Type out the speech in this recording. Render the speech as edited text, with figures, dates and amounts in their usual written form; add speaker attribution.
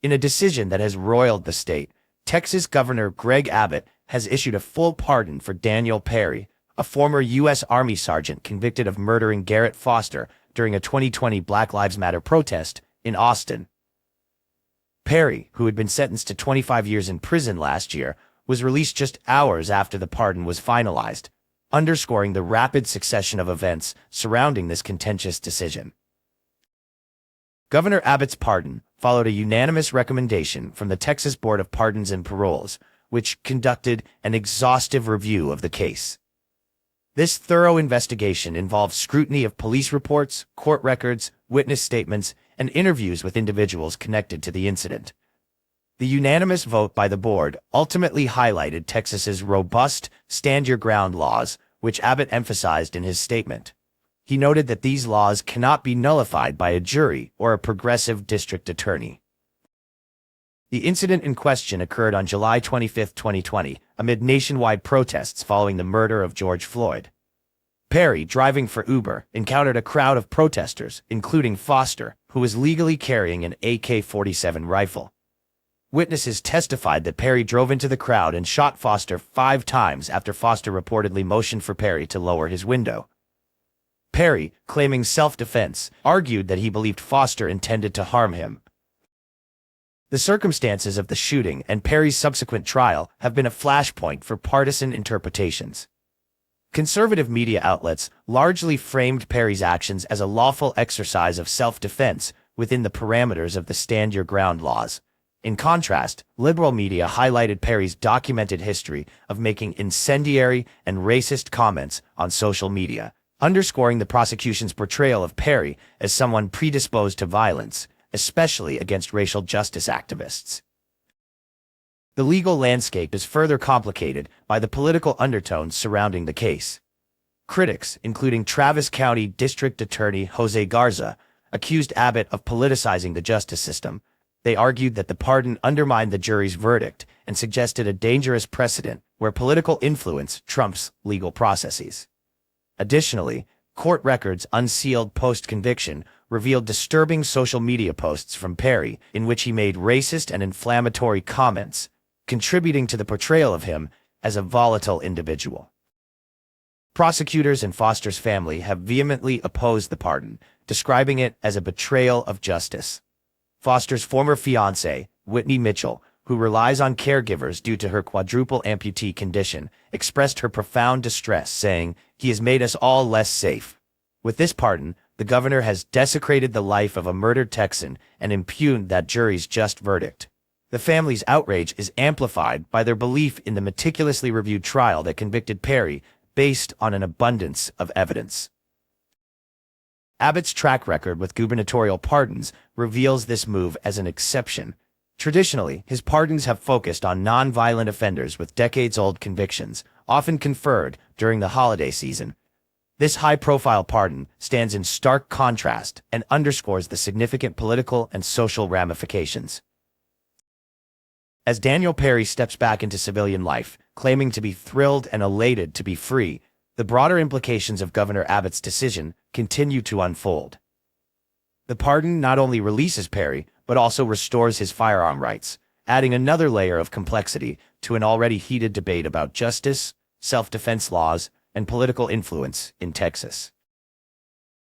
Speaker 1: In a decision that has roiled the state, Texas Governor Greg Abbott has issued a full pardon for Daniel Perry, a former U.S. Army sergeant convicted of murdering Garrett Foster during a 2020 Black Lives Matter protest in Austin. Perry, who had been sentenced to 25 years in prison last year, was released just hours after the pardon was finalized, underscoring the rapid succession of events surrounding this contentious decision. Governor Abbott's pardon followed a unanimous recommendation from the Texas Board of Pardons and Paroles, which conducted an exhaustive review of the case. This thorough investigation involved scrutiny of police reports, court records, witness statements, and interviews with individuals connected to the incident. The unanimous vote by the board ultimately highlighted Texas's robust stand-your-ground laws, which Abbott emphasized in his statement. He noted that these laws cannot be nullified by a jury or a progressive district attorney. The incident in question occurred on July 25, 2020, amid nationwide protests following the murder of George Floyd. Perry, driving for Uber, encountered a crowd of protesters, including Foster, who was legally carrying an AK-47 rifle. Witnesses testified that Perry drove into the crowd and shot Foster 5 times after Foster reportedly motioned for Perry to lower his window. Perry, claiming self-defense, argued that he believed Foster intended to harm him. The circumstances of the shooting and Perry's subsequent trial have been a flashpoint for partisan interpretations. Conservative media outlets largely framed Perry's actions as a lawful exercise of self-defense within the parameters of the stand-your-ground laws. In contrast, liberal media highlighted Perry's documented history of making incendiary and racist comments on social media, underscoring the prosecution's portrayal of Perry as someone predisposed to violence, especially against racial justice activists. The legal landscape is further complicated by the political undertones surrounding the case. Critics, including Travis County District Attorney Jose Garza, accused Abbott of politicizing the justice system. They argued that the pardon undermined the jury's verdict and suggested a dangerous precedent where political influence trumps legal processes. Additionally, court records unsealed post-conviction revealed disturbing social media posts from Perry in which he made racist and inflammatory comments, contributing to the portrayal of him as a volatile individual. Prosecutors and Foster's family have vehemently opposed the pardon, describing it as a betrayal of justice. Foster's former fiancée, Whitney Mitchell, who relies on caregivers due to her quadruple amputee condition, expressed her profound distress, saying, "He has made us all less safe." With this pardon, the governor has desecrated the life of a murdered Texan and impugned that jury's just verdict. The family's outrage is amplified by their belief in the meticulously reviewed trial that convicted Perry based on an abundance of evidence. Abbott's track record with gubernatorial pardons reveals this move as an exception. Traditionally, his pardons have focused on non-violent offenders with decades-old convictions, often conferred during the holiday season. This high-profile pardon stands in stark contrast and underscores the significant political and social ramifications. As Daniel Perry steps back into civilian life, claiming to be thrilled and elated to be free, the broader implications of Governor Abbott's decision continue to unfold. The pardon not only releases Perry, but also restores his firearm rights, adding another layer of complexity to an already heated debate about justice, self-defense laws, and political influence in Texas.